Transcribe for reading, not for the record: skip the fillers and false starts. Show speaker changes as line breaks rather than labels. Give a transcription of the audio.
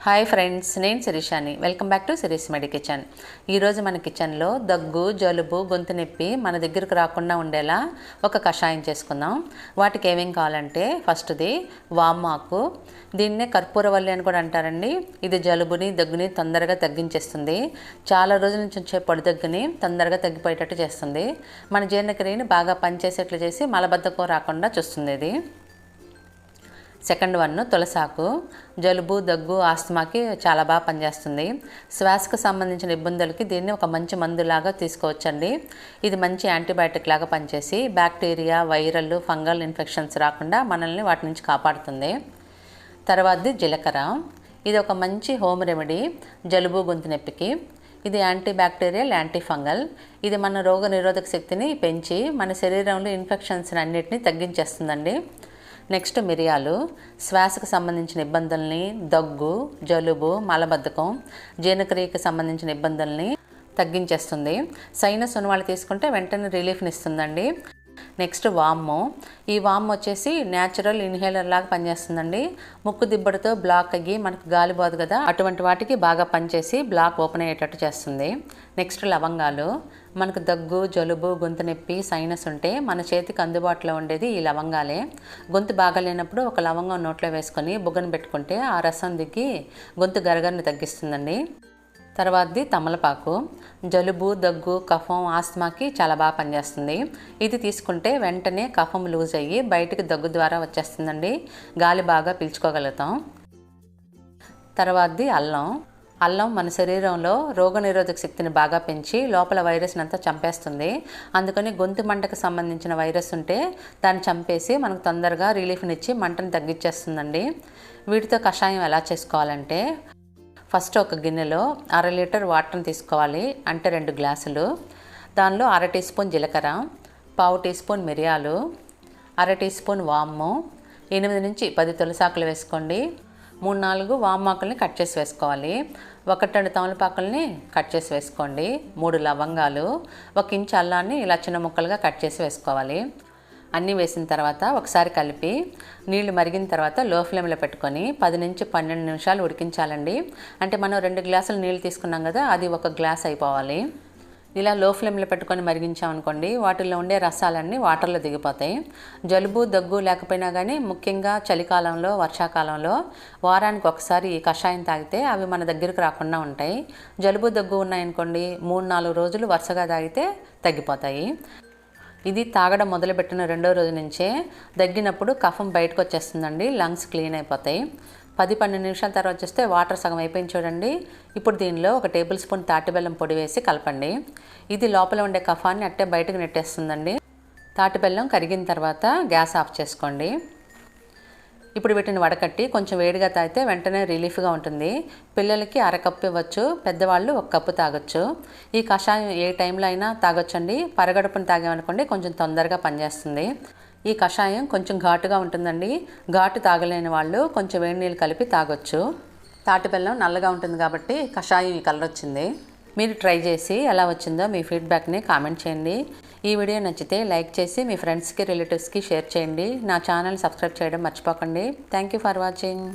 Hi friends, నేను శిరీషాని. Welcome back to Shirish medi kitchen. ఈరోజు మన కిచెన్లో దగ్గు, జలుబు, గొంతు నొప్పి మన దగ్గరకు రాకుండా ఉండేలా ఒక కషాయం చేసుకుందాం. వాటికి ఏమేం కావాలంటే, ఫస్ట్ది వామాకు. దీన్నే కర్పూరవల్లి అని కూడా అంటారండి. ఇది జలుబుని, దగ్గుని తొందరగా తగ్గించేస్తుంది. చాలా రోజుల నుంచి వచ్చే పొడి దగ్గుని తొందరగా తగ్గిపోయేటట్టు చేస్తుంది. మన జీర్ణక్రియని బాగా పనిచేసేట్లు చేసి మలబద్ధకం రాకుండా చూస్తుంది ఇది. సెకండ్ వన్ తులసాకు. జలుబు, దగ్గు, ఆస్తమాకి చాలా బాగా పనిచేస్తుంది. శ్వాసకు సంబంధించిన ఇబ్బందులకి దీన్ని ఒక మంచి మందులాగా తీసుకోవచ్చండి. ఇది మంచి యాంటీబయాటిక్ లాగా పనిచేసి బ్యాక్టీరియా, వైరల్, ఫంగల్ ఇన్ఫెక్షన్స్ రాకుండా మనల్ని వాటి నుంచి కాపాడుతుంది. తర్వాతది జీలకర్ర. ఇది ఒక మంచి హోమ్ రెమెడీ జలుబు, గొంతు నొప్పికి. ఇది యాంటీ బ్యాక్టీరియల్, యాంటీ ఫంగల్. ఇది మన రోగ నిరోధక శక్తిని పెంచి మన శరీరంలో ఇన్ఫెక్షన్స్ అన్నిటిని తగ్గించేస్తుందండి. నెక్స్ట్ మిరియాలు. శ్వాసకు సంబంధించిన ఇబ్బందుల్ని, దగ్గు, జలుబు, మలబద్ధకం, జీర్ణక్రియకి సంబంధించిన ఇబ్బందుల్ని తగ్గించేస్తుంది. సైనస్ ఉన్న వాళ్ళు తీసుకుంటే వెంటనే రిలీఫ్ని ఇస్తుందండి. నెక్స్ట్ వాము. ఈ వాము వచ్చేసి న్యాచురల్ ఇన్హేలర్ లాగా పనిచేస్తుందండి. ముక్కు దిబ్బడితో బ్లాక్ అయ్యి మనకు గాలి పోదు కదా, అటువంటి వాటికి బాగా పనిచేసి బ్లాక్ ఓపెన్ అయ్యేటట్టు చేస్తుంది. నెక్స్ట్ లవంగాలు. మనకు దగ్గు, జలుబు, గొంతు నొప్పి, సైనస్ ఉంటే మన చేతికి అందుబాటులో ఉండేది ఈ లవంగాలే. గొంతు బాగాలేనప్పుడు ఒక లవంగం నోట్లో వేసుకొని బుగ్గను పెట్టుకుంటే ఆ రసం దిగి గొంతు గరగరని తగ్గిస్తుందండి. తర్వాతది తమలపాకు. జలుబు, దగ్గు, కఫం, ఆస్తమాకి చాలా బాగా పనిచేస్తుంది. ఇది తీసుకుంటే వెంటనే కఫం లూజ్ అయ్యి బయటికి దగ్గు ద్వారా వచ్చేస్తుందండి. గాలి బాగా పీల్చుకోగలుగుతాం. తర్వాతది అల్లం. అల్లం మన శరీరంలో రోగనిరోధక శక్తిని బాగా పెంచి లోపల వైరస్ని అంతా చంపేస్తుంది. అందుకని గొంతు మంటకు సంబంధించిన వైరస్ ఉంటే దాన్ని చంపేసి మనకు తొందరగా రిలీఫ్ని ఇచ్చి మంటను తగ్గించేస్తుందండి. వీటితో కషాయం ఎలా చేసుకోవాలంటే, ఫస్ట్ ఒక గిన్నెలో 1/2 లీటర్ వాటర్ని తీసుకోవాలి, అంటే 2 గ్లాసులు. దానిలో 1/2 టీ స్పూన్ జీలకర్ర, 1/2 టీ స్పూన్ మిరియాలు, 1/2 టీ స్పూన్ వాము, 8 నుంచి 10 తులసాకులు వేసుకోండి. 3-4 వామాకుల్ని కట్ చేసి వేసుకోవాలి. 1-2 తమలపాకుల్ని కట్ చేసి వేసుకోండి. 3 లవంగాలు, 1 ఇంచు అల్లాన్ని ఇలా చిన్న ముక్కలుగా కట్ చేసి వేసుకోవాలి. అన్నీ వేసిన తర్వాత ఒకసారి కలిపి నీళ్లు మరిగిన తర్వాత లో ఫ్లేమ్లో పెట్టుకొని 10 నుంచి 12 నిమిషాలు ఉడికించాలండి. అంటే మనం 2 గ్లాసులు నీళ్ళు తీసుకున్నాం కదా, అది 1 గ్లాస్ అయిపోవాలి. ఇలా లో ఫ్లేమ్లో పెట్టుకొని మరిగించామనుకోండి, వాటిల్లో ఉండే రసాలన్నీ వాటర్లో దిగిపోతాయి. జలుబు, దగ్గు లేకపోయినా కానీ ముఖ్యంగా చలికాలంలో, వర్షాకాలంలో వారానికి ఒకసారి ఈ కషాయం తాగితే అవి మన దగ్గరకు రాకుండా ఉంటాయి. జలుబు, దగ్గు ఉన్నాయనుకోండి, 3-4 రోజులు వరుసగా తాగితే తగ్గిపోతాయి. ఇది తాగడం మొదలుపెట్టిన 2వ రోజు నుంచే దగ్గినప్పుడు కఫం బయటకు వచ్చేస్తుందండి, లంగ్స్ క్లీన్ అయిపోతాయి. 10-12 నిమిషాల తర్వాత చూస్తే వాటర్ సగం అయిపోయింది చూడండి. ఇప్పుడు దీనిలో 1 టేబుల్ స్పూన్ తాటి బెల్లం పొడి వేసి కలపండి. ఇది లోపల ఉండే కఫాన్ని అట్టే బయటకు నెట్టేస్తుందండి. తాటి బెల్లం కరిగిన తర్వాత గ్యాస్ ఆఫ్ చేసుకోండి. ఇప్పుడు వీటిని వడకట్టి కొంచెం వేడిగా తాగితే వెంటనే రిలీఫ్గా ఉంటుంది. పిల్లలకి 1/2 కప్పు ఇవ్వచ్చు, పెద్దవాళ్ళు 1 కప్పు తాగొచ్చు. ఈ కషాయం ఏ టైంలో అయినా తాగొచ్చండి. పరగడుపుని తాగామనుకోండి కొంచెం తొందరగా పనిచేస్తుంది. ఈ కషాయం కొంచెం ఘాటుగా ఉంటుందండి. ఘాటు తాగలేని వాళ్ళు కొంచెం వేడి నీళ్ళు కలిపి తాగొచ్చు. తాటి బెల్లం నల్లగా ఉంటుంది కాబట్టి కషాయం ఈ కలర్ వచ్చింది. మీరు ట్రై చేసి ఎలా వచ్చిందో మీ ఫీడ్బ్యాక్ని కామెంట్ చేయండి. ఈ వీడియో నచ్చితే లైక్ చేసి మీ ఫ్రెండ్స్కి, రిలేటివ్స్కి షేర్ చేయండి. నా ఛానల్ సబ్స్క్రైబ్ చేయడం మర్చిపోకండి. Thank you for watching.